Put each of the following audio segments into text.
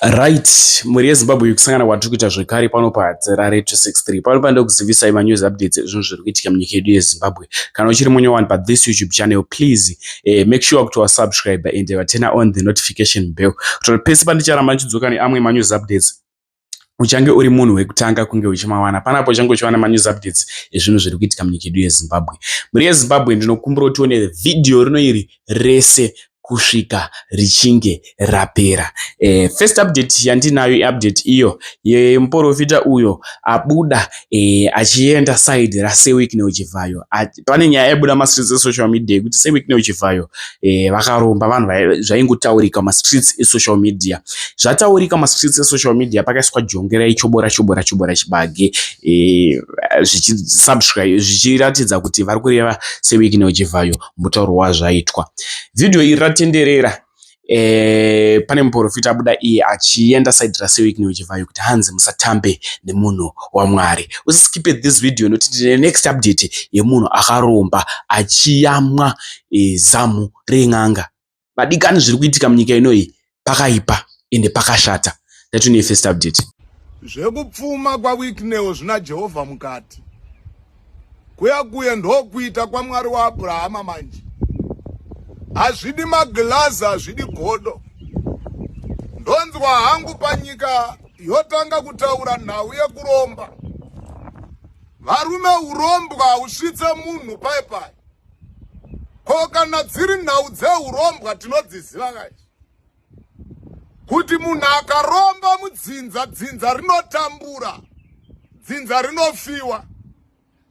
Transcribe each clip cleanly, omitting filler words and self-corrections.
Right, muri yeZimbabwe yekusangana kwatiri kuita zvekare pano paRadio 263 pano panoda kuzivisai manews updates ezvinhu zviri kuitika munyika yedu yeZimbabwe. Kana uchiri munyowani pa this YouTube channel, please make sure kuti wasubscribe and turn on the notification bell kuti pese pandicharamba ndichidzoka neamwe manews updates uchange uri munhu wekutanga kunge uchimawana panapo uchange uchiwana manews updates ezvinhu zviri kuitika munyika yedu yeZimbabwe. Muri yeZimbabwe ndinokumbira kuti tione video rino iri rese kusvika richinge rapera. First update yandinayo update iyo yemuprofita uyo abuda achienda side raSewick neUchivhayo. Pane nyaya yabuda mastreets esocial media yekuti Sewick neUchivhayo vakaromba vanhu zvaingotaurika mastreets esocial media. Zvataurika mastreets esocial media pakaiswa jongera ichobora chibage zvichisubscribe zvichiratidza kuti vari kureva Sewick neUchivhayo mutauro wazvaitwa. Video iri ratenderera pane muprofita abuda iye achienda side raSewick neUchivhayo kuti hanzi musatambe nemunhu waMwari. Usiskipe this video nokuti next update yemunhu akaromba achiyamwa zamu ren'anga. Madikani zviri kuitika munyika inoyi pakaipa ende pakashata. Ndatune first update. Zvekupfuma kwaWicknell zvina Jehovha mukati. Kuya ndokuita kwaMwari waAbrahama manje. Hazvidi maglazi, hazvidi godo. Ndonzwa hangu panyika yotanga kutaura nhau yekuromba. Varume urombwa usvitse munhu pai. Ko kana dziri nhau dzeurombwa tinodziziva kai. Kuti munhu akaromba mudzinza, dzinza rinotambura, dzinza rinofiwa.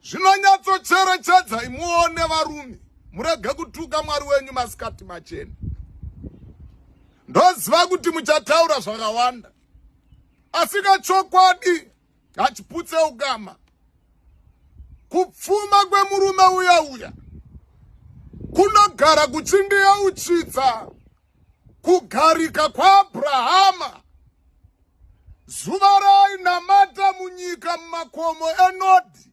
Zvinonyatsocherechedza imuone varume. Murege kutuka Mwari wenyu masikati machena. Ndoziva kuti muchataura zvakawanda. Asika chokwadi hachiputse ugama. Kupfuma kwemurume uya kunogara kuchindiyeuchidza kugarika kwaAbrahama. Zuva rainamata munyika mumakomo eNodhi.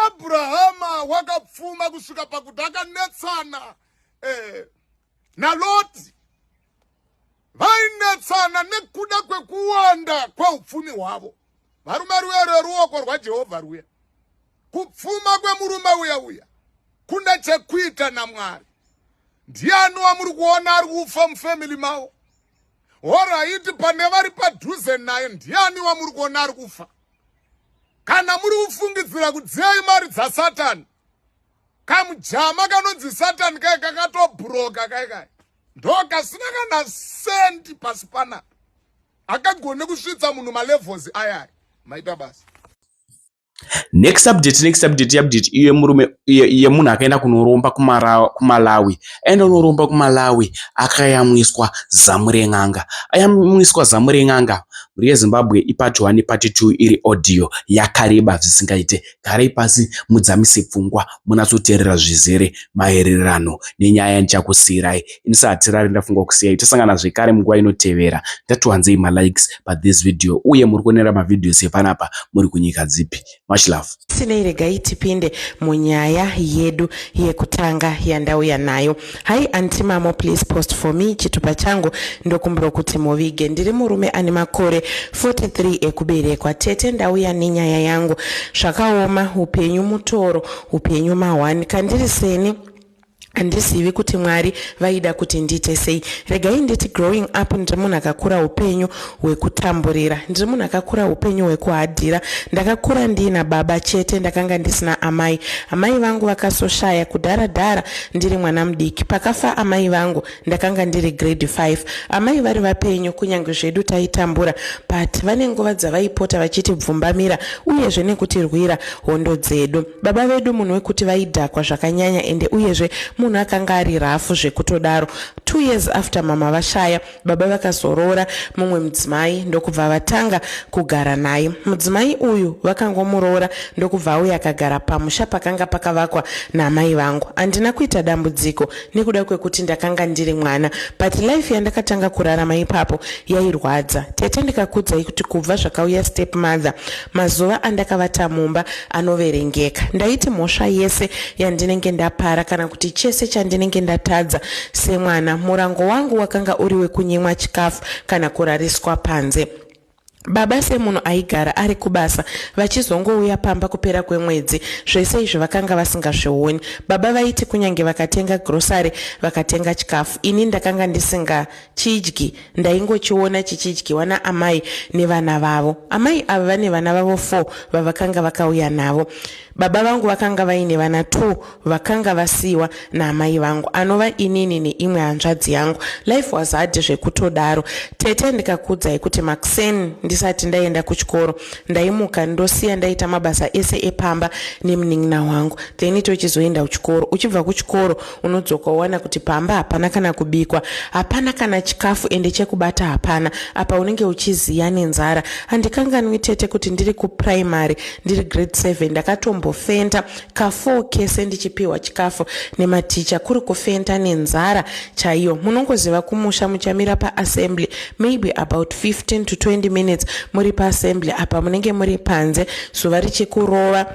Abrahama wakapfuma kusvika pakuti akanetsana naLoti. Vainetsana nekuda kwekuwanda kweupfumi hwavo. Varume ruya ruoko rwaJehovha ruya. Kupfuma kwemurume uya kune chekuita naMwari. Ndiani wamuri kuona ari kufa mufamily mavo? Alright, pane vari padhuze naye ndiani wamuri kuona ari kufa? Kana muri kufungidzira kudziyai mari dzaSatani, kamujama kanonzi Satani kai kakatobhuroka kai ndokasina kana sendi pasi panapa akagone kusvitsa munhu malevels ayaya maita basa. Next update iyo murume yemunhu akaenda kunoromba kuMalawi. Aenda kunoromba kuMalawi akayamwiswa zamu ren'anga. Ayamwiswa zamu ren'anga. Muri yeZimbabwe ipart 1 ipart 2 iri audio yakareba zvisingaite. Garai pasi mudzamise pfungwa munatsoteerera zvizere maererano nenyaya yandichakusiyirai. Indisati ndafunga kusiyai tosangana zvekare munguva inotevera. Ndatiwanzei malikes pa this video uye muri kuonera mavideos epanapa muri kunyika dzipi. Much love. Regai tipinde munyaya yedu yekutanga yandauya nayo. Hai anti mamo, please post for me chitupa changu ndokumbira kuti muvige. Ndiri murume ane makore 43 ekuberekwa. Tete ndauya nenyaya yangu. Zvakaoma, upenyu mutoro, upenyu mahwani. Kandiri seni handisivi kuti Mwari vaida kuti ndiite sei. Regai nditi growing up ndiri munhu akakura upenyu hwekutamburira. Ndiri munhu akakura upenyu hwekuhadhira. Ndakakura ndina baba chete, ndakanga ndisina amai. Amai vangu vakasoshaya kudhara ndiri mwana mudiki. Pakafa amai vangu ndakanga ndiri grade 5. Amai vari vapenyu kunyange zvedu taitambura, but vane nguva dzavaipota vachitibvumbamira uyezve nekutirwira hondo dzedu. Baba vedu munhu wekuti vaidhakwa zvakanyanya ende uyezve munhu akanga ari rafu zvekutodaro. 2 years after mama vashaya, baba vakazorora mumwe mudzimai ndokubva vatanga kugara naye. Mudzimai uyu vakangomuroora ndokubva auya akagara pamusha pakanga pakavakwa namai vangu. Handina kuita dambudziko nekuda kwekuti ndakanga ndiri mwana, but life yandakatanga kurarama ipapo yairwadza. Tete ndikakudzai kuti kubva zvakauya step mother, mazuva andakavata mumba anoverengeka. Ndaiti mhosva yese yandinenge ndapara kana kuti chese chandinenge ndatadza semwana. Murango wangu wakanga uri wekunyimwa chikafu kana kurariswa panze. Baba semunhu aigara ari kubasa vachizongouya pamba kupera kwemwedzi. Zvese izvi vakanga vasingazvioni. Baba vaiti kunyange vakatenga grocery vakatenga chikafu, ini ndakanga ndisingachidyi, ndaingochiona chichidyiwa naamai nevana vavo. Amai ava vane vana vavo 4 vavakanga vakauya navo. Baba vangu vakanga vaine vana 2 vakanga vasiwa naamai vangu, anova inini neimwe hanzvadzi yangu. Life was hard zvekutodaro. Tete ndikakudzai kuti Maxen ndisati ndaenda kuchikoro ndaimuka ndosiya ndaita mabasa ese epamba nemunin'ina wangu, then tochizoenda kuchikoro. Uchibva kuchikoro unodzoka uwana kuti pamba hapana kana kubikwa, hapana kana chikafu ende chekubata hapana, apa unenge uchiziya nenzara. Handikanganwi tete kuti ndiri kuprimary ndiri grade 7 ndakatombofenta ka4 kese ndichipiwa chikafu nematicha, kuri kufenta nenzara chaiyo. Munongoziva kumusha muchamira paassembly maybe about 15 to 20 minutes muri paassembly, apa munenge muri panze zuva richikurova,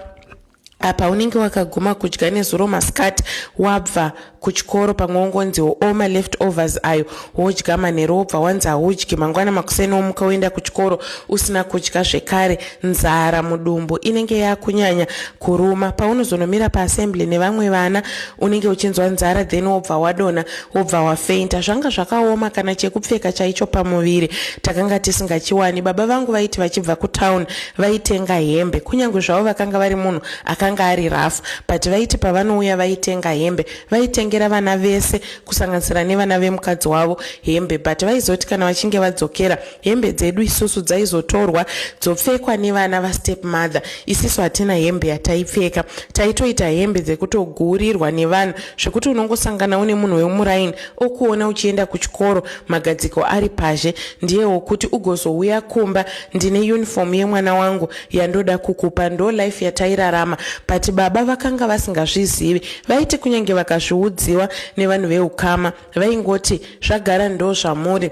apa unenge wakaguma kudya nezuro masikati wabva kuchikoro pamwe ungonziwo oma leftovers ayo wodya manheru wobva wanzi haudyi, mangwana makuseni womuka uenda kuchikoro usina kudya zvekare. Nzara mudumbu inenge yakunyanya kuruma. Paunozonomira paassembly nevamwe vana unenge uchinzwa nzara, then wobva wadona wobva wafeinta. Zvanga zvakaoma kana chekupfeka chaicho pamuviri takanga tisingachiwani. Baba vangu vaiti vachibva kutown vaitenga hembe, kunyange zvavo vakanga vari munhu akanga ari rafu, but vaiti pavanouya vaitenga hembe vaitengera vana vese kusanganisira nevana vemukadzi wavo hembe, but vaizoti kana vachinge vadzokera hembe dzedu isusu dzaizotorwa dzopfekwa nevana vastep mother. Isisu hatina hembe yataipfeka, taitoita hembe dzekutogurirwa nevanhu zvekuti unongosangana une munhu wemuraini okuona uchienda kuchikoro magadziko ari pazhe, ndiye wokuti ugozouya kumba ndine uniform yemwana wangu yandoda kukupa. Ndo life yatairarama, but baba vakanga vasingazvizivi. Vaiti kunyange vakazviudziwa nevanhu veukama vaingoti zvagara ndo zvamuri,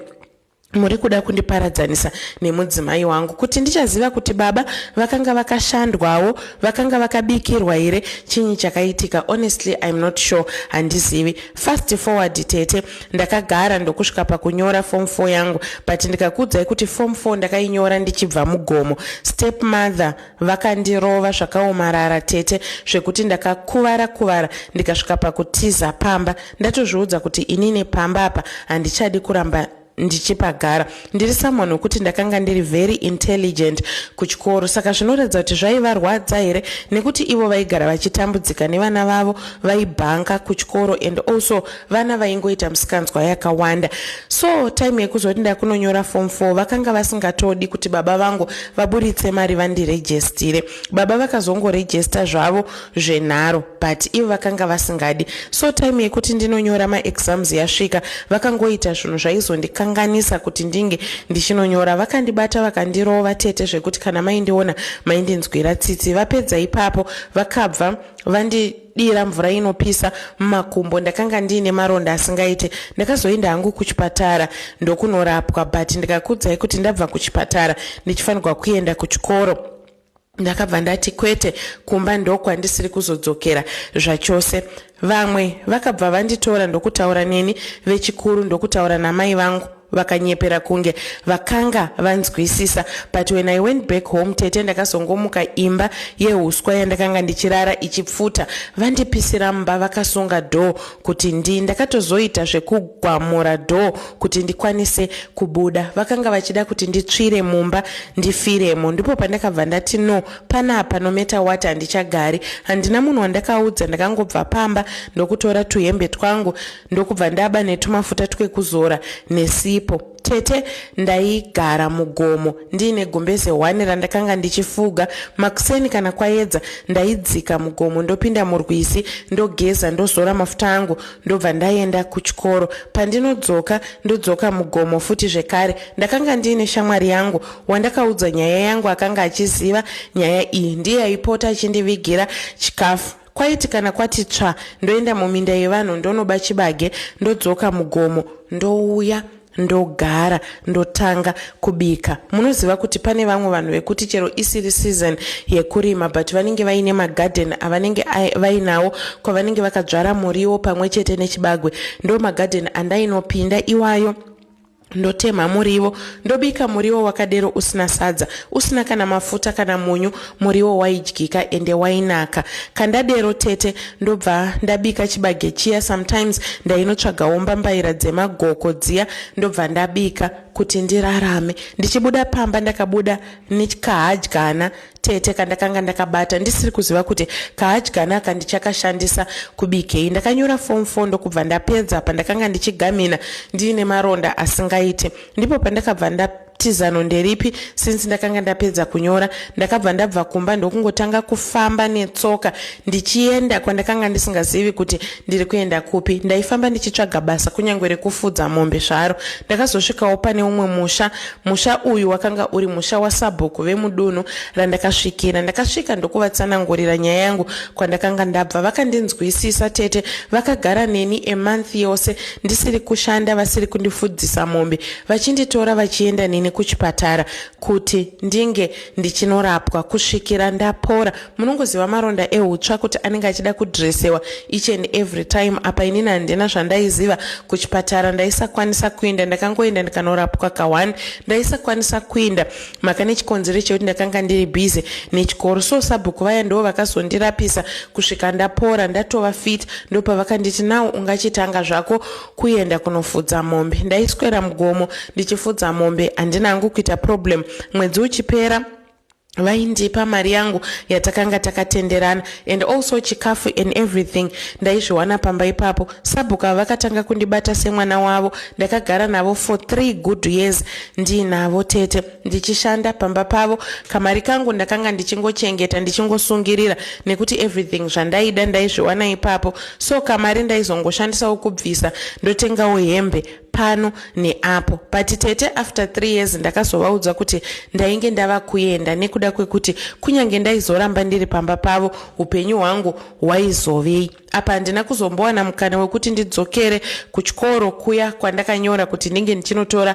muri kuda kundiparadzanisa nemudzimai wangu. Kuti ndichaziva kuti baba vakanga vakashandwawo, vakanga vakabikirwa here, chinyi chakaitika, honestly I'm not sure, handizivi. Fast forward tete, ndakagara ndokusvika pakunyora form 4 yangu, but ndikakudzai kuti form 4 ndakainyora ndichibva mugomo. Step mother vakandirova zvakaomarara tete zvekuti ndakakuvara ndikasvika pakutiza pamba. Ndatozviudza kuti inine pamba apa handichadi kuramba ndichipagara. Ndiri someone wekuti ndakanga ndiri very intelligent kuchikoro, saka zvinoratidza kuti zvaivarwadza here nekuti ivo vaigara vachitambudzika nevana vavo vaibhanka kuchikoro, and also vana vaingoita musikanzwa yakawanda. So time yekuzoti ndakunonyora form 4 vakanga vasingatodi kuti baba vangu vaburitse mari vandirejestire. Baba vakazongorejesta zvavo zvenharo, but ivo vakanga vasingadi. So time yekuti ndinonyora maexams yasvika, vakangoita zvinhu zvaizondikanganisa kuti ndinge ndichinonyora. Vakandibata vakandirova tete zvekuti kana maindiona maindinzwira tsitsi. Vapedza ipapo vakabva vandidira mvura inopisa mumakumbo. Ndakanga ndiine maronda asingaite. Ndakazoenda hangu kuchipatara ndokunorapwa, but ndikakudzai kuti ndabva kuchipatara ndichifanirwa kuenda kuchikoro. Ndakabva ndati kwete, kumba ndokwandisiri kuzodzokera zvachose. Vamwe vakabva vanditora ndokutaura neni, vechikuru ndokutaura namai vangu vakanyepera kunge vakanga vanzwisisa. But when I went back home tete ndakazongomuka imba yeuswa yandakanga ndichirara ichipfuta, vandipisira mumba vakasunga dhoo kuti ndakatozoita zvekugwamura dhoo kuti ndikwanise kubuda. Vakanga vachida kuti nditsvire mumba ndifiremo. Ndipo pandakabva ndati no, panapa no matter what handichagari. Handina munhu wandakaudza, ndakangobva pamba ndokutora tuhembe twangu ndokubva ndaba netumafuta twekuzora nesipo. Tete ndaigara mugomo ndiine gumbeze 1 randakanga ndichifuga. Makuseni kana kwaedza ndaidzika mugomo ndopinda murwizi ndogeza ndozora mafuta angu ndobva ndaenda kuchikoro. Pandinodzoka ndodzoka mugomo futi zvekare. Ndakanga ndiine shamwari yangu wandakaudza nyaya yangu akanga achiziva nyaya iyi, ndiye aipota achindivigira chikafu. Kwaiti kana kwati tsva ndoenda muminda yevanhu ndonoba chibage ndodzoka mugomo ndouya ndogara ndotanga kubika. Munoziva kuti pane vamwe vanhu vekuti chero isiri season yekurima but vanenge vaine magarden avanenge vainawo kwavanenge vakadzvara muriwo pamwe chete nechibagwe. Ndo magarden andainopinda iwayo ndotema muriwo ndobika muriwo wakadero usina sadza usina kana mafuta kana munyu muriwo waidyika ende wainaka. Kandadero tete ndobva ndabika chibage chiya sometimes ndainotsvagawo mbambaira dzemagoko dziya ndobva ndabika kuti ndirarame. Ndichibuda pamba ndakabuda nekahadyana tete kandakanga ndakabata ndisiri kuziva kuti kahadyana aka ndichakashandisa kubikei. Ndakanyora form 4 ndokubva ndapedza pandakanga ndichigamina ndiine maronda asingaite. Ndipo pandakabva tizano nderipi since ndakanga ndapedza kunyora ndakabva ndabva kumba ndokungotanga kufamba netsoka ndichienda kwandakanga ndisingazivi kuti ndiri kuenda kupi. Ndaifamba ndichitsvaga basa kunyange rekufudza mombe zvaro. Ndakazosvikawo pane umwe musha uyu wakanga uri musha wasabhuku vemudunhu randakasvikira. Ndakasvika ndokuvatsanangurira nyaya yangu kwandakanga ndabva. Vakandinzwisisa tete vakagara neni emonth yose ndisiri kushanda vasiri kundifudzisa mombe vachinditora vachienda neni kuchipatara kuti ndinge ndichinorapwa kusvikira ndapora. Munongoziva maronda eutsva kuti anenge achida kudresewa each and every time. Apa inini handina zvandaiziva kuchipatara ndaisakwanisa kuenda. Ndakangoenda ndikanorapwa ka1 ndaisakwanisa kuenda maka nechikonzero chekuti ndakanga ndiri busy nechikoro. So sabhuku vaya ndo vakazondirapisa kusvika ndapora ndatova fit. Ndopa vakanditi nawo ungachitanga zvako kuenda kunofudza mombe. Ndaiswera mugomo ndichifudza mombe handinangu kuita problem. Mwedzi uchipera vaindipa mari yangu yatakanga takatenderana and also chikafu and everything ndaizviwana pamba ipapo. Sabhuka vakatanga kundibata semwana wavo. Ndakagara navo for 3 good years ndinavo tete ndichishanda pamba pavo. Kamari kangu ndakanga ndichingochengeta ndichingosungirira nekuti everything zvandaida ndaizviwana ipapo. So kamari ndaizongoshandisawo kubvisa ndotengawo hembe pano neapo. But tete after 3 years ndakazovaudza kuti ndainge ndava kuenda nekuda kwekuti kunyange ndaizoramba ndiri pamba pavo upenyu hwangu hwaizovei. Apa handina kuzombowana mukana wekuti ndidzokere kuchikoro kuya kwandakanyora kuti ndinge ndichinotora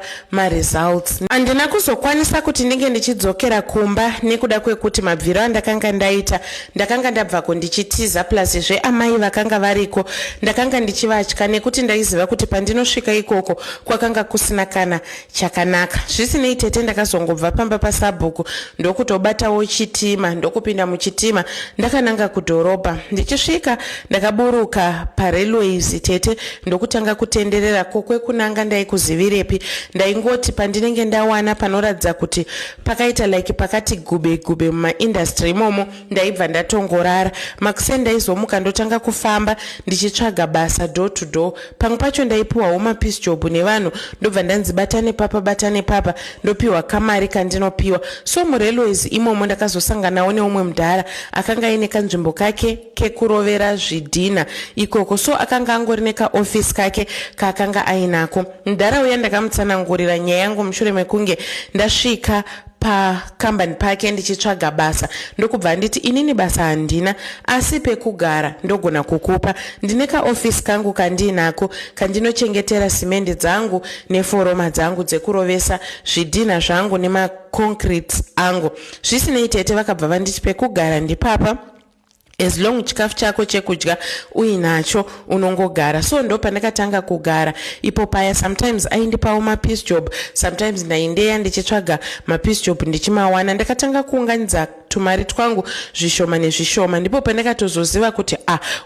results. Handina kuzokwanisa kuti ndinge ndichidzokera kumba nekuda kwekuti mabviro andakanga ndaita ndakanga ndabvako ndichitiza plus zveamai vakanga variko ndakanga ndichivatya nekuti ndaiziva kuti pandinosvika ikoko kwakanga kusina kana chakanaka. Zvisinei tete ndakazongobva pamba pasabhuku ndokutobatawo chitima ndokupinda muchitima ndakananga kudhorobha. Ndichisvika ndakaburuka parailways tete ndokutanga kutenderera kokwekunanga ndaikuzivirepi. Ndaingoti pandinenge ndawana panoratidza kuti pakaita like pakati gube gube mumaindustry imomo ndaibva ndatongorara. Makuse ndaizomuka ndotanga kufamba ndichitsvaga basa door to door. Pamwe pacho ndaipiwawo mapiece job nevanhu ndobva ndanzibata nepapa ndopiwa kamari kandinopiwa. So murailways imomo ndakazosanganawo neumwe mudhara akanga aine kanzvimbo kake kekurovera zvidhina ikoko. So akanga angori nekaofisi kake kaakanga ainako. Mudhara uya ndakamutsanangurira nyaya yangu mushure mekunge ndasvika pakambani pake ndichitsvaga basa. Ndokubva nditi inini basa handina asi pekugara ndogona kukupa. Ndine kaofisi kangu kandinako kandinochengetera simende dzangu neforoma dzangu dzekurovesa zvidhina zvangu nemaconcretes angu. Zvisinei tete vakabva vanditi pekugara ndipapa as long chikafu chako chekudya uinacho unongogara. So ndo pandakatanga kugara ipo paya. Sometimes aindipawo mapiece job sometimes ndaindeya ndichitsvaga mapiece job ndichimawana. Ndakatanga kuunganidza tumari twangu zvishoma nezvishoma. Ndipo pandakatozoziva kuti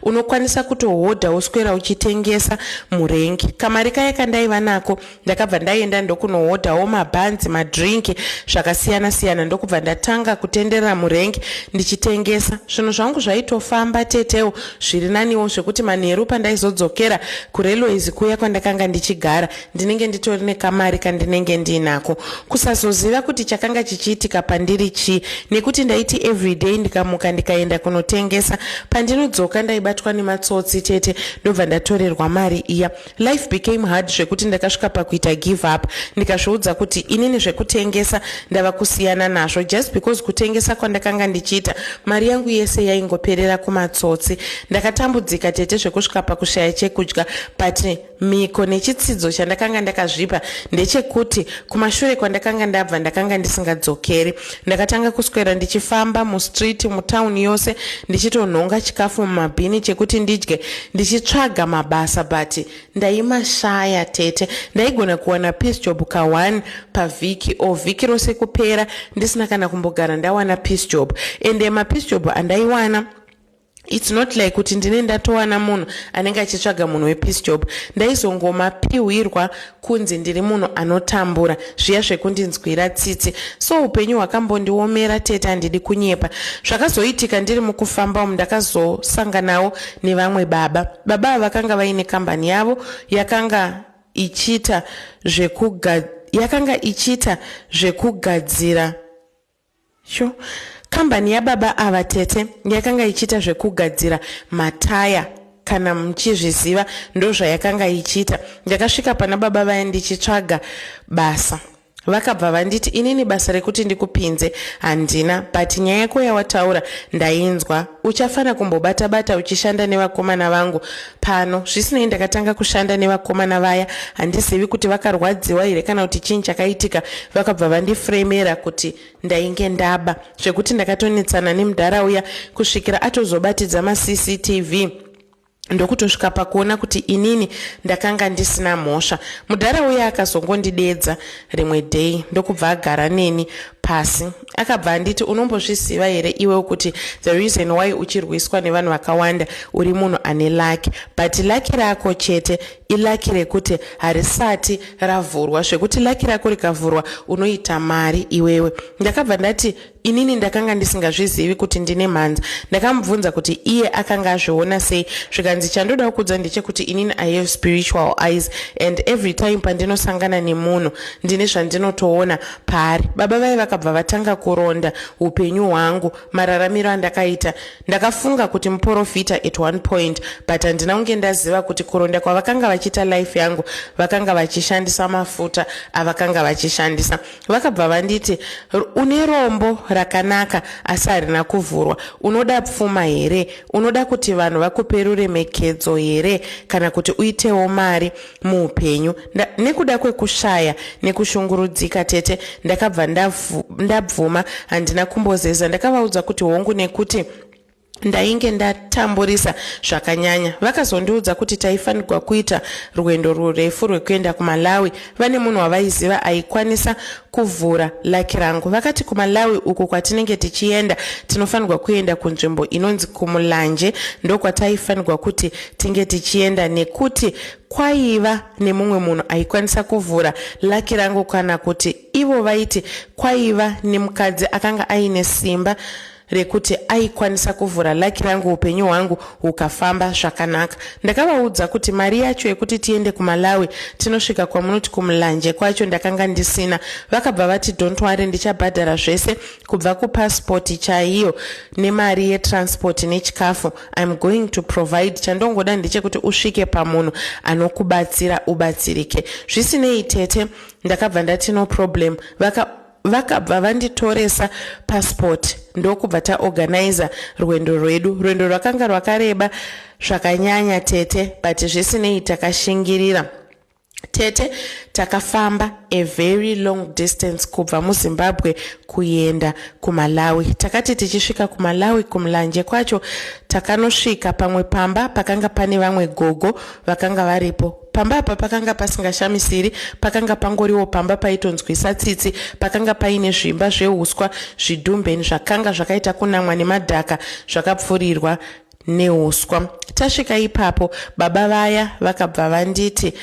unokwanisa kutohodha uswera uchitengesa murengi. Kamari kaya kandaiva nako ndakabva ndaenda ndokunohodhawo mabhanzi madrinki zvakasiyana siyana. Ndokubva ndatanga kutenderera murengi ndichitengesa. Zvinhu zvangu zvaitofamba tetewo zviri naniwo zvekuti manheru pandaizodzokera kurailways kuya kwandakanga ndichigara ndinenge nditori nekamari kandinenge ndinako. Kusazoziva kuti chakanga chichiitika pandiri chii nekuti ndaiti everyday ndikamuka ndikaenda kunotengesa. Pandinodzoka ndaibatwa nematsotsi tete ndobva ndatorerwa mari iya. Life became hard zvekuti ndakasvika pakuita give up. Ndikazviudza kuti inini zvekutengesa ndava kusiyana nazvo, just because kutengesa kwandakanga ndichiita mari yangu yese yaingoperera kumatsotsi. Ndakatambudzika tete zvekusvika pakushaya chekudya, but miko nechitsidzo chandakanga ndakazvipa ndechekuti kumashure kwandakanga ndabva ndakanga ndisingadzokeri. Ndakatanga kuswera ndichifamba mustreet mutown yose ndichitonhonga chikafu mumabhini chekuti ndidye ndichitsvaga mabasa, but ndaimashaya tete. Ndaigona kuwana piece job ka1 pavhiki o vhiki rose kupera ndisina kana kumbogara ndawana piece job. Ende mapiece job andaiwana, it's not like kuti ndine ndatowana munhu anenge achitsvaga munhu wepiece job. Ndaizongomapiwirwa kunzi ndiri munhu anotambura zviya zvekundinzwira tsitsi. So upenyu hwakambondiomera tete, handidi kunyepa. Zvakazoitika ndiri mukufamba umu ndakazosanganawo nevamwe baba. Baba vakanga vaine kambani yavo yakanga ichiita zvekugadzira kambani yababa ava tete yakanga ichiita zvekugadzira mataya, kana muchizviziva ndozvayakanga ichiita. Ndakasvika pana baba vaya ndichitsvaga basa. Vakabva vanditi inini basa rekuti ndikupinze handina, but nyaya yako yawataura ndainzwa. Uchafana kumbobata-bata uchishanda nevakomana vangu pano. Zvisinei ndakatanga kushanda nevakomana vaya, handizivi kuti vakarwadziwa here kana kuti chinhu chakaitika. Vakabva vandifremera kuti ndainge ndaba, zvekuti ndakatonetsana nemudhara uya kusvikira atozobatidza maCCTV ndokutosvika pakuona kuti inini ndakanga ndisina mhosva. Mudhara uya akazongondidedza rimwe day ndokubva agara neni pasi. Akabva anditi unombozviziva here iwe kuti the reason why uchirwiswa nevanhu vakawanda uri munhu ane laki, but laki rako chete ilaki rekuti harisati ravhurwa, zvekuti laki rako rikavhurwa unoita mari iwewe. Ndakabva ndati inini ndakanga ndisingazvizivi kuti ndine mhanza. Ndakamubvunza kuti iye akanga azviona sei. Zvikanzi chandoda kudza ndechekuti inini I have spiritual eyes, and every time pandinosangana nemunhu ndine zvandinotoona paari. Baba vai vakabva vatanga kuronda upenyu hwangu, mararamiro andakaita. Ndakafunga kuti muprofita at one point, but handina kunge ndaziva kuti kuronda kwavakanga vachiita life yangu vakanga vachishandisa mafuta avakanga vachishandisa. Vakabva vanditi une rombo rakanaka asi harina kuvhurwa. Unoda pfuma here? Unoda kuti vanhu vakupe ruremekedzo here? Kana kuti uitewo mari muupenyu? Nekuda kwekushaya nekushungurudzika tete ndakabva ndabvuma, handina kumbozeza. Ndakavaudza kuti hongu nekuti ndainge ndatamburisa zvakanyanya. Vakazondiudza kuti taifanirwa kuita rwendo rurefu rwekuenda kuMalawi. Vane munhu wavaiziva aikwanisa kuvhura laki rangu. Vakati kuMalawi uku kwatinenge tichienda tinofanirwa kuenda kunzvimbo inonzi kuMulanje, ndokwataifanirwa kuti tinge tichienda, nekuti kwaiva nemumwe munhu aikwanisa kuvhura laki rangu, kana kuti ivo vaiti kwaiva nemukadzi akanga aine simba rekuti aikwanisa kuvhura laki rangu, upenyu hwangu hukafamba zvakanaka. Ndakavaudza kuti mari yacho yekuti tiende kuMalawi tinosvika kwamunoti kuMulanje kwacho ndakanga ndisina. Vakabva vati don't worry, ndichabhadhara zvese kubva kupassport chaiyo nemari yetransport nechikafu. I'm going to provide. Chandongoda ndechekuti usvike pamunhu anokubatsira ubatsirike. Zvisinei tete ndakabva ndati no problem. Vakabva vanditoresa passport ndokubva taorganiza rwendo rwedu. Rwendo rwakanga rwakareba zvakanyanya tete, but zvisinei takashingirira tete. Takafamba a very long distance kubva muZimbabwe kuenda kuMalawi. Takati tichisvika kuMalawi kuMulanje kwacho takanosvika pamwe pamba pakanga pane vamwe gogo vakanga varipo. Pamba apa pakanga pasingashamisiri, pakanga pangoriwo pamba paitonzwisa tsitsi, pakanga paine zvimba zveuswa zvidhumbeni zvakanga zvakaita kunamwa nemadhaka zvakapfurirwa neuswa. Tasvika ipapo baba vaya vakabva vanditi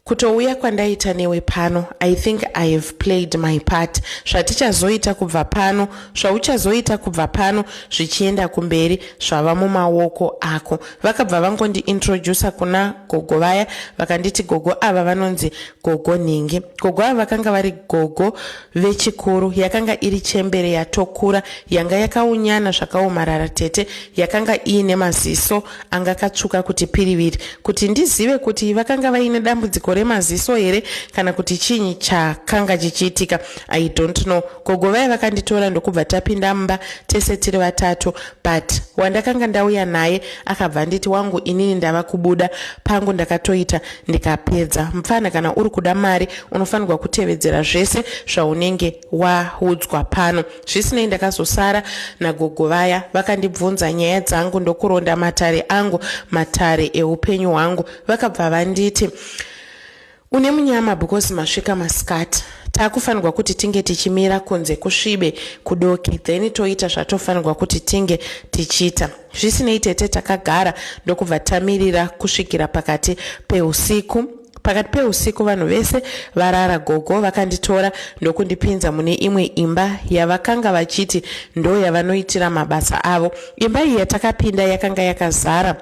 Kutouya kwandaita newe pano, I think I have played my part. Zvatichazoita kubva pano, zvauchazoita kubva pano, zvichienda kumberi, zvava mumaoko ako. Vakabva vangondi-introducer kuna gogo vaya, vakanditi gogo ava vanonzi gogo Ningi. Gogo ava vakanga vari gogo vechikuru, yakanga iri chembere yatokura, yanga yakaunyana zvakaomarara tete, yakanga iine maziso anga katsvuka kuti piriviri. Kuti ndizive kuti vakanga vaine dambudziko remaziso here kana kuti chinyi chakanga chichiitika, I don't know. Gogo vaya vakanditora ndokubva tapinda mumba tese tiri vatatu, but wandakanga ndauya naye akabva nditi wangu inini ndava kubuda pangu ndakatoita ndikapedza. Mfana kana uri kuda mari unofanirwa kutevedzera zvese zvaunenge waudzwa pano. Zvisinei ndakazosara nagogo vaya vakandibvunza nyaya dzangu ndokuronda matare angu, matare eupenyu hwangu. Vakabva vanditi une munyama because masvika masikati, takufanirwa kuti tinge tichimira kunze kusvibe kudoki, then toita zvatofanirwa kuti tinge tichiita. Zvisinei tete takagara ndokubva tamirira kusvikira pakati peusiku. Pakati peusiku vanhu vese varara. Gogo vakanditora ndokundipinza mune imwe imba yavakanga vachiti ndo yavanoitira mabasa avo. Imba iyi yatakapinda yakanga yakazara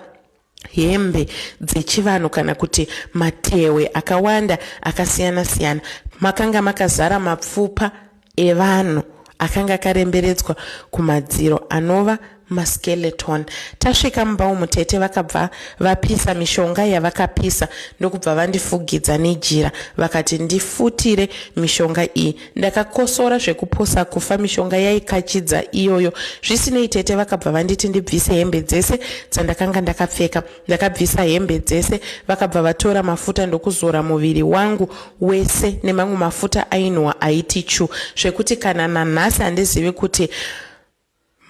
hembe dzechivanhu kana kuti matewe akawanda akasiyana siyana. Makanga makazara mapfupa evanhu akanga akaremberedzwa kumadziro anova maskeleton. Tasvika mumba umu tete vakabva vapisa mishonga yavakapisa ndokubva vandifugidza nejira, vakati ndifutire mishonga iyi. Ndakakosora zvekuposa kufa, mishonga yaikachidza iyoyo. Zvisinei tete vakabva vanditi ndibvise hembe dzese dzandakanga ndakapfeka. Ndakabvisa hembe dzese, vakabva vatora mafuta ndokuzora muviri wangu wese nemamwe mafuta ainwa aiti chu, zvekuti kana nanhasi handizivi kuti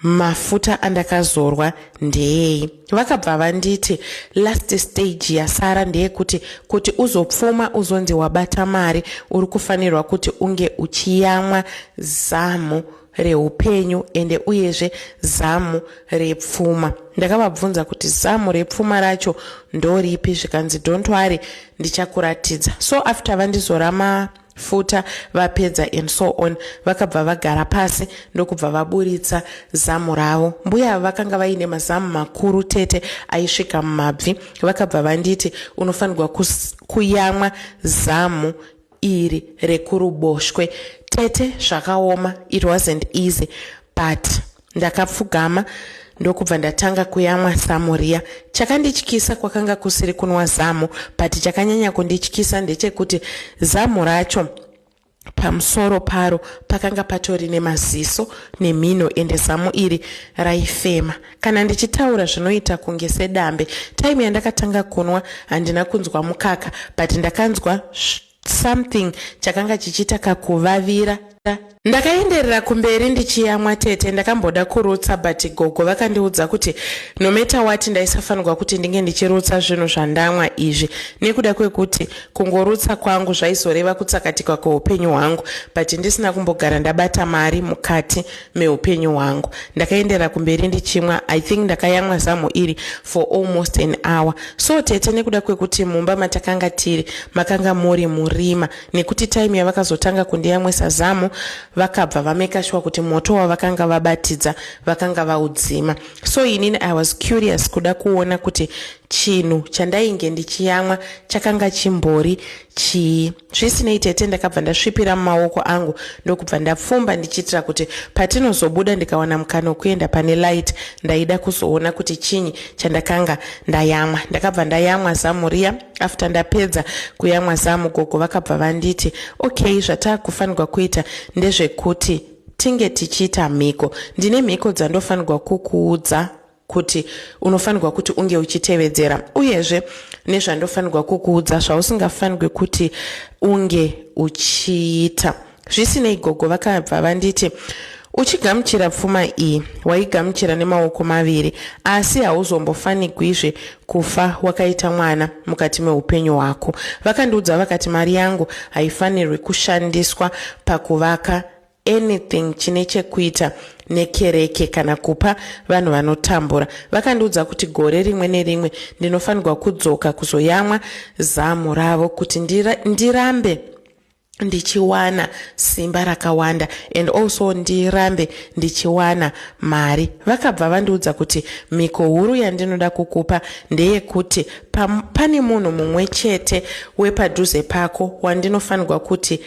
mafuta andakazorwa ndeyei. Vakabva vanditi last stage yasara ndeyekuti kuti uzopfuma uzonzi wabata mari uri kufanirwa kuti unge uchiyamwa zamu reupenyu ende uyezve zamu repfuma. Ndakavabvunza kuti zamu repfuma racho ndoripi, zvikanzi don't worry ndichakuratidza. So after vandizora mafuta vapedza and so on, vakabva vagara pasi ndokubva vaburitsa zamu ravo. Mbuya vakanga vaine mazamu makuru tete aisvika mumabvi. Vakabva vanditi unofanirwa kuyamwa zamu iri rekuruboshwe. Tete zvakaoma, it wasn't easy, but ndakapfugama ndokubva ndatanga kuyamwa zamu riya. Chakandityisa kwakanga kusiri kunwa zamu, but chakanyanya kundityisa ndechekuti zamu racho pamusoro paro pakanga patori nemaziso nemhino ende zamu iri raifema. Kana ndichitaura zvinoita kunge sedambe. Time yandakatanga kunwa handina kunzwa mukaka, but ndakanzwa something chakanga chichita kakuvavira. Ndakaenderera kumberi ndichiyamwa tete. Ndakamboda kurutsa, but gogo vakandiudza kuti no matter what ndaisafanirwa kuti ndinge ndichirutsa zvinhu zvandamwa izvi, nekuda kwekuti kungorutsa kwangu zvaizoreva kutsakatika kweupenyu hwangu, but ndisina kumbogara ndabata mari mukati meupenyu hwangu. Ndakaenderera kumberi ndichimwa. I think ndakayamwa zamu iri for almost an hour. So tete nekuda kwekuti mumba matakanga tiri makanga muri murima, nekuti time yavakazotanga kundiyamwisa zamu vakabva vameka sure kuti moto wavakanga vabatidza vakanga vaudzima. So inini I was curious kuda kuona kuti chinhu chandainge ndichiyamwa chakanga chimbori chii. Zvisinei tete ndakabva ndasvipira mumaoko angu ndokubva ndapfumba ndichitira kuti patinozobuda ndikawana mukana wekuenda pane light ndaida kuzoona kuti chinyi chandakanga ndayamwa. Ndakabva ndayamwa zamu riya. After ndapedza kuyamwa zamu, gogo vakabva vanditi okay, zvatakufanirwa kuita ndezvekuti tinge tichiita mhiko. Ndine mhiko dzandofanirwa kukuudza kuti unofanirwa kuti unge uchitevedzera, uyezve nezvandofanirwa kukuudza zvausingafanirwi kuti unge uchiita. Zvisinei gogo vakabva vanditi uchigamuchira pfuma iyi waigamuchira nemaoko maviri, asi hauzombofanirwizve kufa wakaita mwana mukati meupenyu hwako. Vakandiudza vakati mari yangu haifanirwi kushandiswa pakuvaka anything chine chekuita nekereke kana kupa vanhu vanotambura. Vakandiudza kuti gore rimwe nerimwe ndinofanirwa kudzoka kuzoyamwa zamu ravo kuti ndirambe ndichiwana simba rakawanda and also ndirambe ndichiwana mari. Vakabva vandiudza kuti miko huru yandinoda kukupa ndeyekuti pane munhu mumwe chete wepadhuze pako wandinofanirwa kuti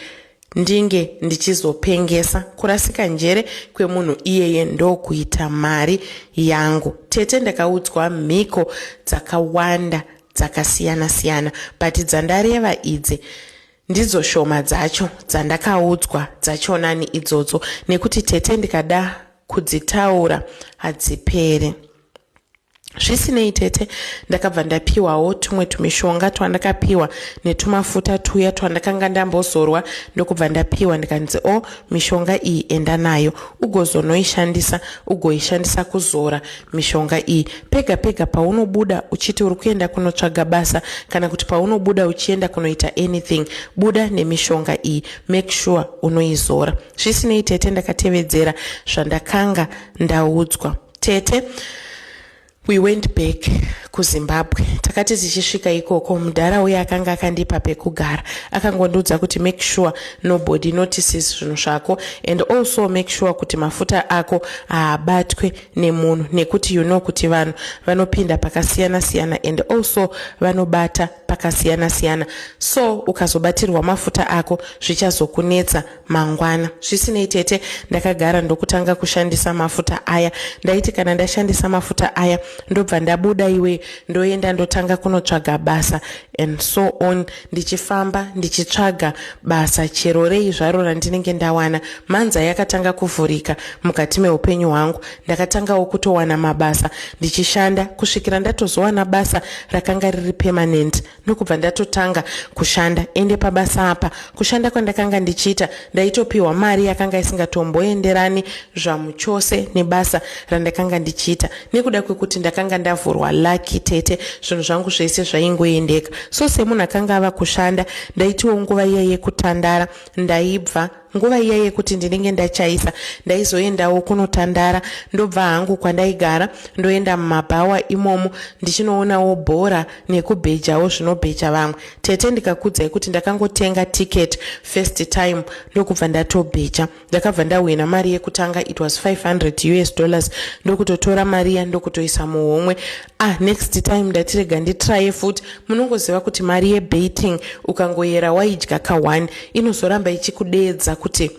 ndinge ndichizopengesa. Kurasika njere kwemunhu iyeye ndokuita mari yangu. Tete ndakaudzwa mhiko dzakawanda dzakasiyana siyana, but dzandareva idzi ndidzo shoma dzacho dzandakaudzwa dzachona ni idzodzo, nekuti tete ndikada kudzitaura hadzipere. Zvisinei tete ndakabva ndapiwawo tumwe tumishonga twandakapiwa netumafuta tuya twandakanga ndambozorwa ndokubva ndapiwa ndikanzi mishonga iyi enda nayo ugozonoishandisa ugoishandisa kuzora mishonga iyi pega pega paunobuda uchiti uri kuenda kunotsvaga basa kana kuti paunobuda uchienda kunoita anything, buda nemishonga iyi, make sure unoizora. Zvisinei tete ndakatevedzera zvandakanga ndaudzwa. Tete we went back kuZimbabwe. Takati tichisvika ikoko mudhara uye akanga akandipa pekugara akangondiudza kuti make sure nobody notices zvinhu zvako and also make sure kuti mafuta ako haabatwe nemunhu, nekuti you know kuti vanhu vanopinda pakasiyana siyana and also vanobata pakasiyana siyana, so ukazobatirwa mafuta ako zvichazokunetsa mangwana. Zvisinei tete ndakagara ndokutanga kushandisa mafuta aya. Ndaiti kana ndashandisa mafuta aya ndobva ndabuda iwe ndoenda ndotanga kunotsvaga basa and so on, ndichifamba ndichitsvaga basa chero rei zvaro randinenge ndawana. Manza yakatanga kuvhurika mukati meupenyu hwangu, ndakatangawo kutowana mabasa ndichishanda kusvikira ndatozowana basa rakanga riri permanent, nokubva ndatotanga kushanda. Ende pabasa apa kushanda kwandakanga ndichiita ndaitopiwa mari yakanga isingatomboenderani zvamuchose nebasa randakanga ndichiita, nekuda kwekuti ndakanga ndavhurwa lucky tete, zvinhu zvangu zvese zvaingoendeka. So semunhu akanga ava kushanda ndaitiwo nguva iya yekutandara ndaibva nguva iya yekuti ndinenge ndachaisa ndaizoendawo kunotandara, ndobva hangu kwandaigara ndoenda mumabhawa imomo ndichinoonawo bhora nekubhejawo zvinobheja vamwe. Tete ndikakudzai kuti ndakangotenga ticket first time ndokubva ndatobheja. Ndakabva ndawina mari yekutanga it was $500 ndokutotora mariya ndokutoisa muhomwe. Next time ndatirega nditry futi. Munongoziva kuti mari yebaiting ukangoyera waidya ka1 inozoramba ichikudeedza kuti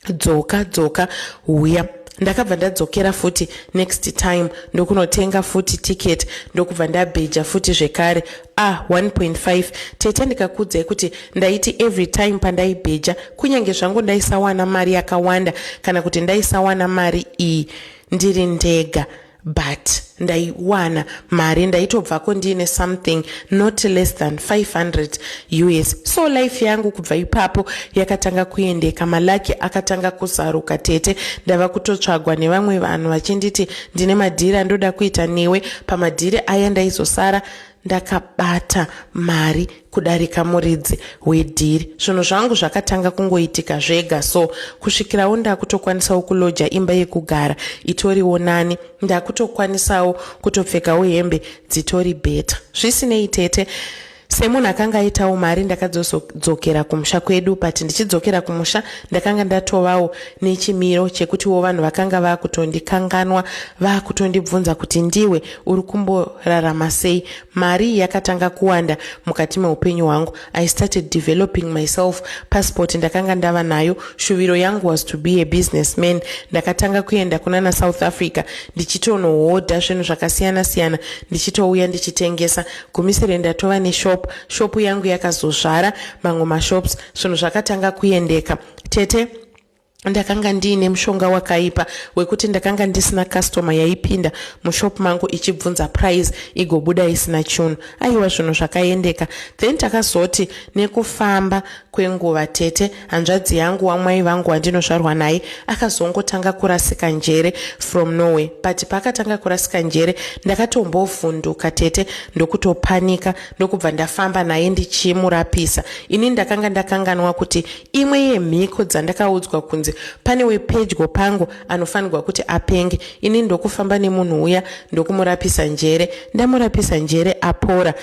dzoka uya. Ndakabva ndadzokera futi next time ndokunotenga futi ticket ndokubva ndabheja futi zvekare 1.5. Tete ndikakudzai kuti ndaiti every time pandaibheja kunyange zvangu ndaisawana mari yakawanda kana kuti ndaisawana mari iyi ndiri ndega, but ndaiwana mari, ndaitobvako ndine something not less than $500. So life yangu kubva ipapo yakatanga kuendeka, malaki akatanga kuzaruka tete. Ndava kutotsvagwa nevamwe vanhu vachinditi ndine madhiri andoda kuita newe. Pamadhiri aya ndaizosara ndakabata mari kudarika muridzi wedhiri. Zvinhu zvangu zvakatanga kungoitika zvega, so kusvikirawo ndakutokwanisawo kuloja imba yekugara itoriwo nani, ndakutokwanisawo kutopfekawo hembe dzitori bheta. Zvisinei tete semunhu akanga aitawo mari ndakadzokera kumusha kwedu, but ndichidzokera kumusha ndakanga ndatovawo nechimiro chekutiwo vanhu vakanga vakutondikanganwa vakutondibvunza kuti ndiwe uri kumborarama sei. Mari yakatanga kuwanda mukati meupenyu hwangu. I started developing myself. Passport ndakanga ndava nayo. Shuviro yangu was to be a businessman. Ndakatanga kuenda kunana South Africa ndichitonohodha zvinhu zvakasiyana siyana ndichitouya ndichitengesa. Gumisire ndatova neshop yangu yakazozvara mamwe mashops, zvinhu zvakatanga kuendeka tete. Ndakanga ndiine mushonga wakaipa wekuti ndakanga ndisina customer yaipinda mushop mangu ichibvunza price igobuda isina chinhu. Aiwa zvinhu zvakaendeka. Then takazoti nekufamba kwenguva tete, hanzvadzi yangu wamwai vangu wandinozvarwa naye akazongotanga kurasika njere from nowhere, but pakatanga kurasika njere ndakatombovhunduka tete ndokutopanika ndokubva ndafamba naye ndichimurapisa. Ini ndakanga ndakanganwa kuti imwe yemhiko dzandakaudzwa kunze kunzi pane wepedyo pangu anofanirwa kuti apenge, ini ndokufamba nemunhu uya ndokumurapisa njere, ndamurapisa njere apora,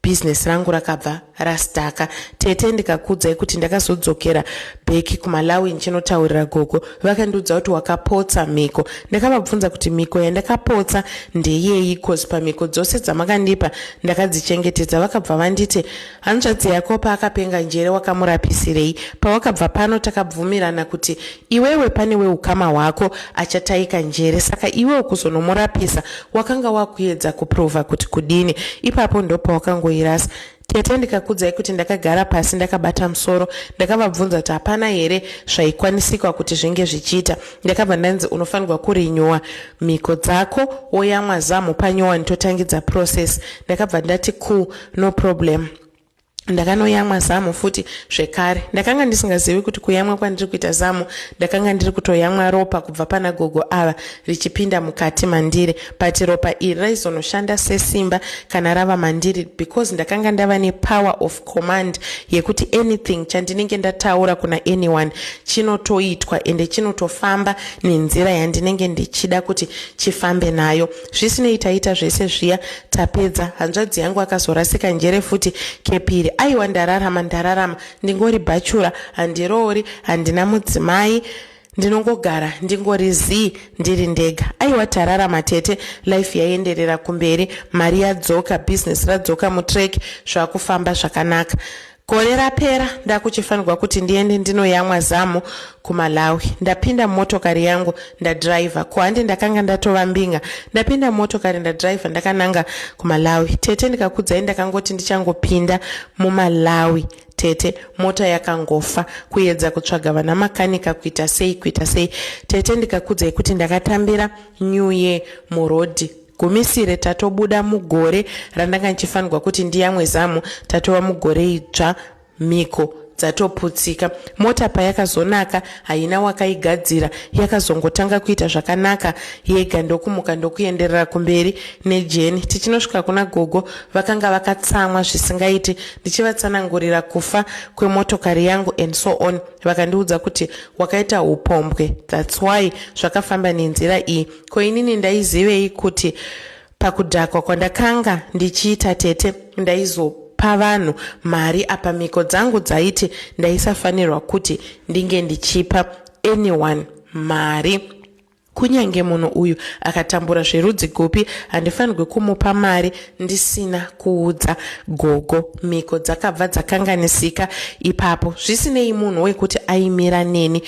business rangu rakabva rastaka. Tete ndikakudzai kuti ndakazodzokera beki kuMalawi ndichinotaurira gogo, vakandiudza kuti wakapotsa miko. Ndakavabvunza kuti miko yandakapotsa ndeyei, cause pamiko dzose dzamakandipa ndakadzichengetedza. Vakabva vanditi hanzvadzi yako paakapenga njere wakamurapisirei. Pawakabva pano takabvumirana kuti iwewe pane weukama hwako achataika njere, saka iwewe kuzonomurapisa wakanga wakuedza kuprova kuti kudini. Ipapo ndopa wakangoirasa. Tete ndikakudzai kuti ndakagara pasi ndakabata musoro, ndakavabvunza kuti hapana here zvaikwanisika kuti zvinge zvichiita. Ndakabva ndanzi unofanirwa kurinyowa miko dzako woyamwa zamu panyowa ndotangidza process. Ndakabva ndati cool, no problem. Ndakanoyamwa zamu futi zvekare. Ndakanga ndisingazivi kuti kuyamwa kwandiri kuita zamu ndakanga ndiri kutoyamwa ropa kubva pana gogo ava richipinda mukati mandiri, but ropa iri raizonoshanda sesimba kana rava mandiri, because ndakanga ndava nepower of command yekuti anything chandinenge ndataura kuna anyone chinotoitwa ende chinotofamba nenzira yandinenge ndichida kuti chifambe nayo. Zvisinei taita zvese zviya tapedza. Hanzvadzi yangu akazorasika njere futi kepiri. Aiwa ndararama ndingori bachura, handiroori, handina mudzimai, ndinongogara ndingori zii ndiri ndega. Aiwa tararama tete, life yaenderera kumberi, mari yadzoka, business radzoka mutrack, zvakufamba zvakanaka. Gore rapera ndakuchifanirwa kuti ndiende ndinoyamwa zamu kuMalawi. Ndapinda motokari yangu ndadriver, kuhandi ndakanga ndatova mbinga. Ndapinda motokari ndadriver ndakananga kuMalawi. Tete ndikakudzai ndakangoti ndichangopinda muMalawi tete mota yakangofa, kuedza kutsvaga vana makanika kuita sei. Tete ndikakudzai kuti ndakatambira New Year murodhi. Gumisire tatobuda mugore randanga ndichifanirwa kuti ndiyamwe zamu, tatova mugore idzva, miko dzatoputsika. Mota payakazonaka haina wakaigadzira, yakazongotanga kuita zvakanaka yega, ndokumuka ndokuenderera kumberi nejeni. Tichinosvika kuna gogo vakanga vakatsamwa zvisingaiti, ndichivatsanangurira kufa kwemotokari yangu and so on. Vakandiudza kuti wakaita upombwe, that's why zvakafamba nenzira iyi. Ko inini ndaizivei kuti pakudhakwa kwandakanga ndichiita tete ndaizopa vanhu mari apa miko dzangu dzaiti ndaisafanirwa kuti ndinge ndichipa anyone mari. Kunyange munhu uyu akatambura zverudzi gupi, handifanirwe kumupa mari ndisina kuudza gogo. Miko dzakabva dzakanganisika ipapo. Zvisinei munhu wekuti aimira neni.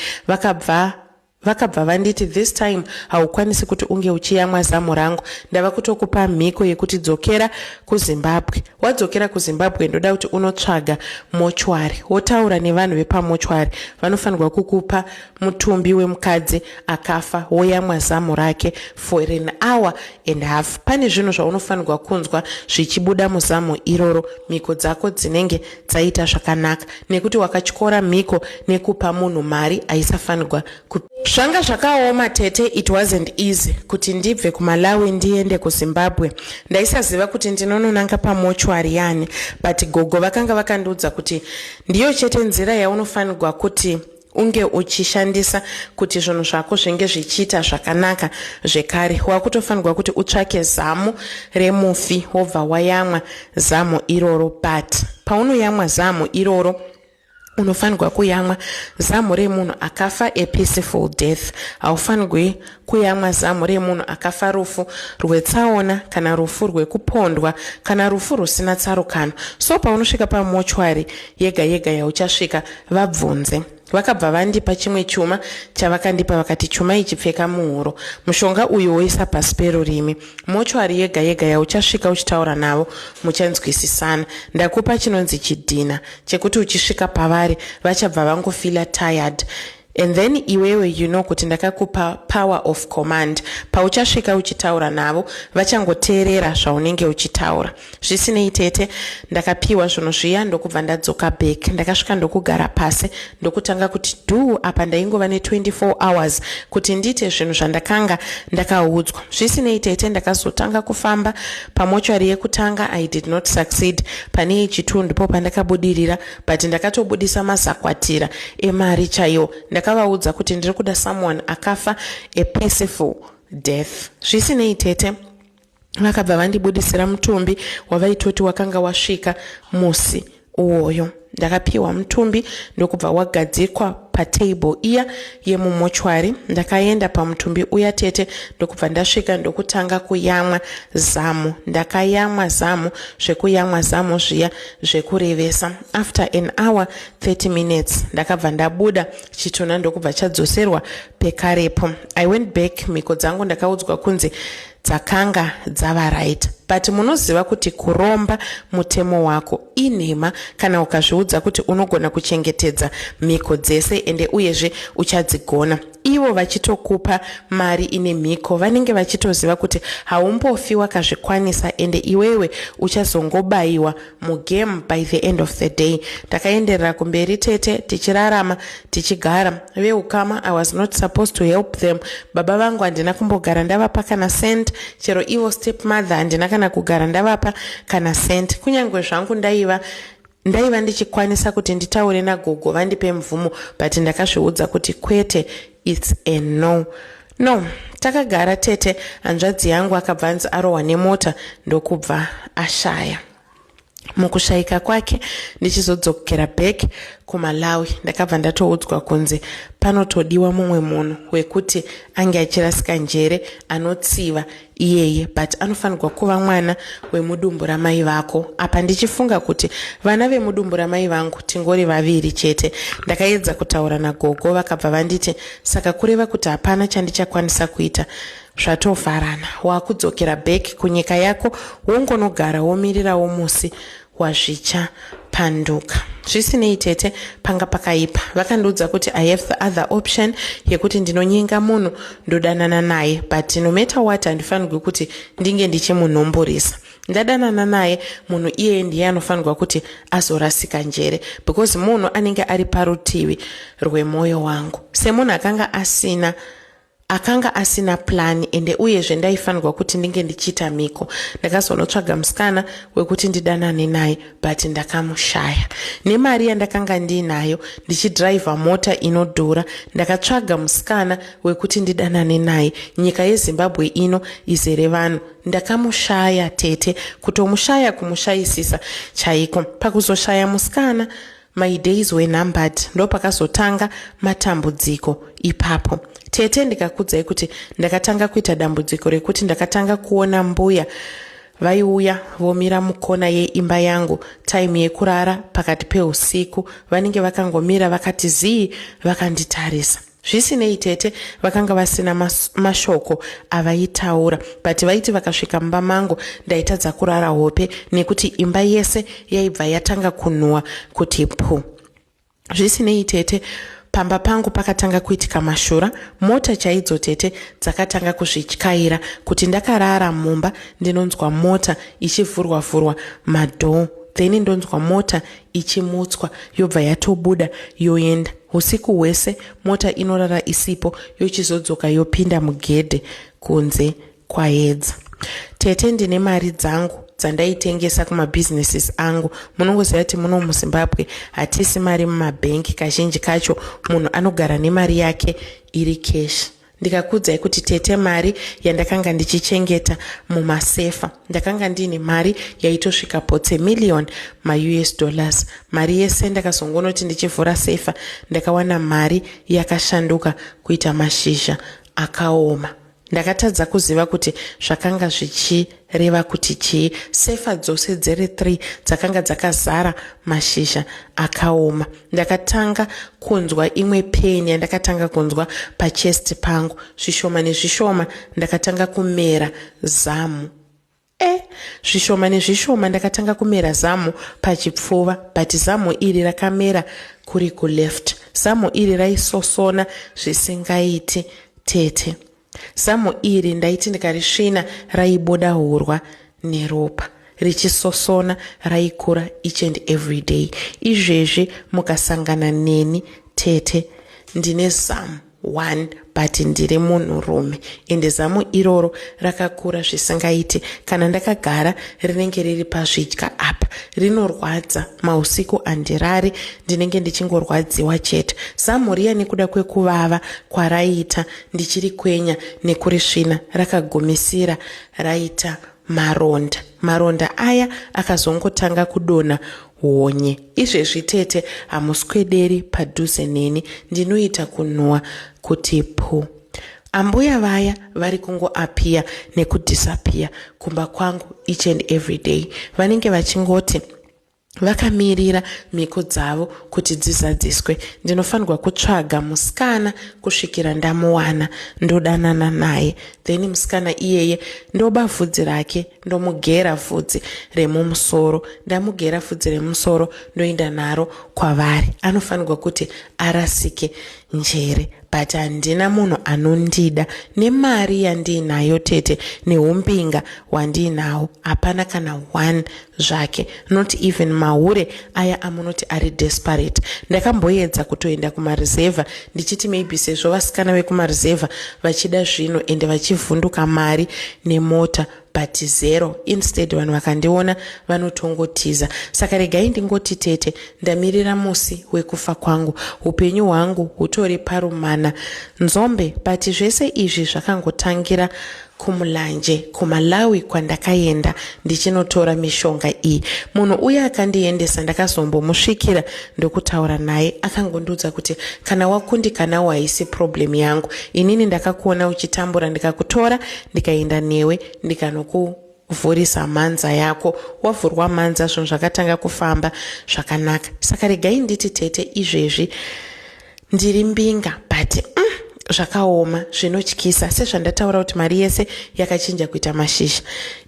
Vakabva vanditi this time haukwanisi kuti unge uchiyamwa zamu rangu, ndava kutokupa mhiko yekuti dzokera kuZimbabwe. Wadzokera kuZimbabwe ndoda kuti unotsvaga mochwari, wotaura nevanhu vepamochwari, vanofanirwa kukupa mutumbi wemukadzi akafa, woyamwa zamu rake for an hour and half. Pane zvinhu zvaunofanirwa kunzwa zvichibuda muzamu iroro, miko dzako dzinenge dzaita zvakanaka, nekuti wakatyora mhiko nekupa munhu mari aisafanirwa zvanga zvakaoma tete. It wasn't easy kuti ndibve kuMalawi ndiende kuZimbabwe. Ndaisaziva kuti ndinononanga pamochwari yani, but gogo vakanga vakandiudza kuti ndiyo chete nzira yaunofanirwa kuti unge uchishandisa kuti zvinhu zvako zvinge zvichiita zvakanaka. Zvekare wakutofanirwa kuti utsvake zamu remufi wobva wayamwa zamu iroro, but paunoyamwa zamu iroro unofanirwa kuyamwa zamu remunhu akafa a peaceful death. Haufanirwi kuyamwa zamu remunhu akafa rufu rwetsaona kana rufu rwekupondwa kana rufu rusina tsarukano. So paunosvika pamochwari yega yauchasvika vabvunze. Vakabva vandipa chimwe chuma chavakandipa, vakati chuma ichi pfeka muhuro, mushonga uyu woisa pasi perurimi. Mochwari yega yauchasvika uchitaura navo muchanzwisisana. Ndakupa chinonzi chidhina chekuti uchisvika pavari vachabva vangofila tired. And then iwewe kuti ndakakupa power of command. Pauchasvika uchitaura navo vachangoteerera zvaunenge uchitaura. Zvisinei tete, ndakapiwa zvinhu zviya ndokubva ndadzoka back. Ndakasvika ndokugara pasi ndokutanga kuti apa ndaingova ne24 hours kuti ndite zvinhu zvandakanga ndakaudzwa. Zvisinei tete, ndakazotanga kufamba pamochwari yekutanga. I did not succeed. Pane yechitundu ndipo pandakabudirira, but ndakatobudisa mazakwatira emari chaiwo. ndakavaudza kuti ndiri kuda someone akafa a peaceful death. Zvisinei tete vakabva vandibudisira mutumbi wavaitoti wakanga wasvika musi uwoyo. Ndakapiwa mutumbi ndokubva wagadzikwa patable iya yemumochwari. Ndakaenda pamutumbi uya tete ndokubva ndasvika ndokutanga kuyamwa zamu. Ndakayamwa zamu, zvekuyamwa zamu zviya zvekurevesa. After an hour 30 minutes ndakabva ndabuda chituna ndokubva chadzoserwa pekarepo. I went back, mhiko dzangu ndakaudzwa kunzi dzakanga dzava right. But munoziva kuti kuromba mutemo wako inhema kana ukazviudza kuti unogona kuchengetedza mhiko dzese ende uyezve uchadzigona. Ivo vachitokupa mari ine mhiko vanenge vachitoziva kuti haumbofi wakazvikwanisa ende iwewe uchazongobayiwa mugame by the end of the day. Takaenderera kumberi tete tichirarama tichigara. Veukama, I was not supposed to help them. Baba vangu handina kumbogara ndavapa kana cent, chero ivo stepmother handina kana kugara ndavapa kana cent. Kunyangwe zvangu ndaiva ndichikwanisa kuti nditaure nagogo vandipe mvumo, but ndakazviudza kuti kwete, it's a no. Takagara tete, hanzvadzi yangu akabva anzi arohwa nemota ndokubva ashaya. Mukushayika kwake ndichizodzokera back kuMalawi ndakabva ndatoudzwa kunzi panotodiwa mumwe munhu wekuti ange achirasika njere anotsiva iyeye, but anofanirwa kuva mwana wemudumbu ramai vako. Apa ndichifunga kuti vana vemudumbu ramai vangu tingori vaviri chete. Ndakaedza kutaura nagogo vakabva vanditi saka kureva kuti hapana chandichakwanisa kuita, zvatofarana, wakudzokera back kunyika yako wongonogara womirirawo musi wazvichapanduka. Zvisinei tete panga pakaipa. Vakandiudza kuti I have the other option yekuti ndinonyenga munhu ndodanana naye, but no matter what handifanirwi kuti ndinge ndichimunhomboresa. Ndadanana naye munhu iye ndiye anofanirwa kuti azorasika njere, because munhu anenge ari parutivi rwemwoyo wangu. Semunhu akanga asina plan ende uyezve ndaifanirwa kuti ndinge ndichita mhiko. Ndakazonotsvaga musikana wekuti ndidanane naye, but ndakamushaya. Nemari yandakanga ndinayo ndichidhiraivha mota inodhura, ndakatsvaga musikana wekuti ndidanane naye. Nyika yeZimbabwe ino izere vanhu. Ndakamushaya tete, kutomushaya kumushayisisa chaiko. Pakuzoshaya musikana, my days were numbered. Ndo pakazotanga matambudziko ipapo. Tete ndikakudzai kuti ndakatanga kuita dambudziko rekuti ndakatanga kuona mbuya vaiuya vomira mukona yeimba yangu time yekurara pakati peusiku. Vanenge vakangomira vakati zii vakanditarisa. Zvisinei tete vakanga vasina mashoko avaitaura, but vaiti vakasvika mumba mangu ndaitadza kurara hope nekuti imba yese yaibva yatanga kunhuwa kuti pu. Zvisinei tete pamba pangu pakatanga kuitika mashura. Mota chaidzo tete dzakatanga kuzvityaira kuti ndakarara mumba ndinonzwa mota ichivhurwa madhoo, then ndonzwa mota ichimutswa yobva yatobuda yoenda. Usiku hwese mota inorara isipo yochizodzoka yopinda mugedhe kunze kwaedza. Tete ndine mari dzangu dzandaitengesa kumabusinesses angu. Munongoziva kuti muno muZimbabwe hatisi mari mumabhengi. Kazhinji kacho munhu anogara nemari yake iri cash. Ndikakudzai kuti tete mari yandakanga ndichichengeta mumasefa, ndakanga ndine mari yaitosvika potse million ma-US dollars. Mari yese ndakazongonoti ndichivhura sefa ndakawana mari yakashanduka kuita mashizha akaoma. Ndakatadza kuziva kuti zvakanga zvichireva kuti chii. Sefa dzose dziri 3 dzakanga dzakazara mashizha akaoma. Ndakatanga kunzwa imwe pain yandakatanga kunzwa pachest pangu. Zvishoma nezvishoma ndakatanga kumera zamu. Zvishoma nezvishoma ndakatanga kumera zamu pachipfuva, but zamu iri rakamera kuri kuleft. Zamu iri raisosona zvisingaiti tete. Zamu iri ndaiti ndikarisvina raibuda hurwa neropa, richisosona raikura each and every day. Izvezvi mukasangana neni tete ndine zamu 1 but ndiri munhurume ende zamu iroro rakakura zvisingaiti. Kana ndakagara rinenge riri pazvidya apa rinorwadza, mausiku andirari ndinenge ndichingorwadziwa chete. Zamu riya nekuda kwekuvava kwaraita ndichiri kwenya nekurisvina rakagumisira raita maronda aya akazongotanga kudonha honye. Izvezvi tete hamuswederi padhuze neni, ndinoita kunhuhwa kuti pu. Ambuya vaya vari kungoapia nekudisapia kumba kwangu each and every day. Vanenge vachingoti vakamirira mhiko dzavo kuti dzizadziswe. Ndinofanirwa kutsvaga musikana kusvikira ndamuwana, ndodanana naye, then musikana iyeye ndoba vhudzi rake, ndomugera vhudzi remumusoro. Ndamugera vhudzi remumusoro ndoenda naro kwavari. Anofanirwa kuti arasike njere, but handina munhu anondida nemari yandiinayo tete neumbinga hwandinawo. Hapana kana 1 zvake, not even mahure aya amunoti ari desperate. Ndakamboedza kutoenda kumarizevha ndichiti maybe sezvo vasikana vekumarizevha vachida zvino ende vachivhunduka mari nemota, but zero. Instead vanhu vakandiona vanotongotiza. Saka regai ndingoti tete ndamirira musi wekufa kwangu, upenyu hwangu hutori parumana nzombe. But zvese izvi zvakangotangira kumulanje, kuMalawi kwandakaenda ndichinotora mishonga iyi. Munhu uya akandiendesa ndakazombomusvikira ndokutaura naye, akangondiudza kuti kana wakundikanawo haisi problem yangu, inini ndakakuona uchitambura ndikakutora ndikaenda newe ndikanokuvhurisa manza yako. Wavhurwa manza zvinhu zvakatanga kufamba zvakanaka. Saka regai nditi tete izvezvi ndiri mbinga but zvakaoma zvinotyisa. Sezvandataura kuti mari yese yakachinja kuita mashizha.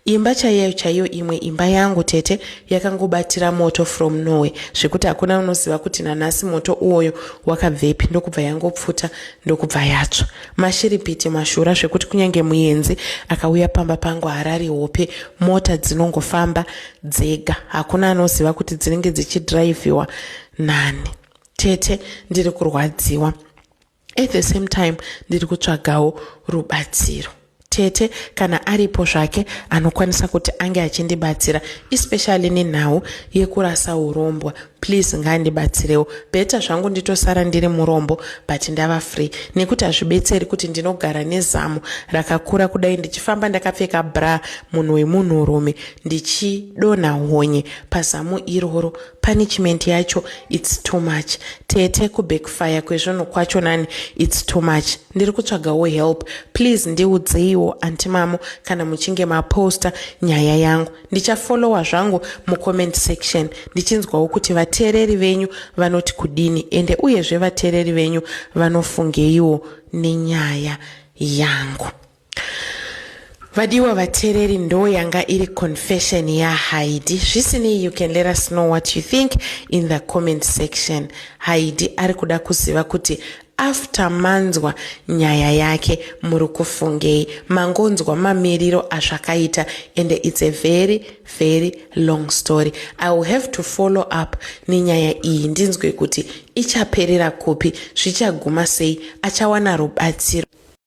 Imba chaiyo imwe imba yangu tete yakangobatira moto from nowhere zvekuti hakuna unoziva kuti nanhasi moto uwoyo wakabvepi. Ndokubva yangopfuta ndokubva yatsva. Mashiripiti mashura zvekuti kunyange muenzi akauya pamba pangu harari hope, mota dzinongofamba dzega, hakuna anoziva kuti dzinenge dzichidhiraivhiwa nani. Tete ndiri kurwadziwa. At the same time ndiri kutsvagawo rubatsiro. Tete kana aripo zvake anokwanisa kuti ange achindibatsira, especially nenhau yekurasa urombwa, please ngaandibatsirewo. Beta zvangu nditosara ndiri murombo but ndava free, nekuti hazvibetseri kuti ndinogara nezamu rakakura kudai ndichifamba ndakapfeka bra, munhu wemunhurume, ndichidonha honye pazamu iroro. Punishment yacho it's too much. Tete kubackfire kwezvinhu kwacho nani it's too much. Ndiri kutsvagawo help, please ndiudzeiwo antimamo kana muchinge maposta nyaya yangu. Ndichafollowa zvangu mucomment section ndichinzwawo kuti vateereri venyu vanoti kudini, ende uyezve vateereri venyu vanofungeiwo nenyaya yangu. Vadiwa vateereri, ndo yanga iri confession ya Heidi. Zvisinei, you can let us know what you think in the comment section. Heidi ari kuda kuziva kuti after manzwa nyaya yake muri kufungei, mangonzwa mamiriro azvakaita, and it's a very very long story. I will have to follow up nenyaya iyi ndinzwe kuti ichaperera kupi, zvichaguma sei, achawana rubatsiro.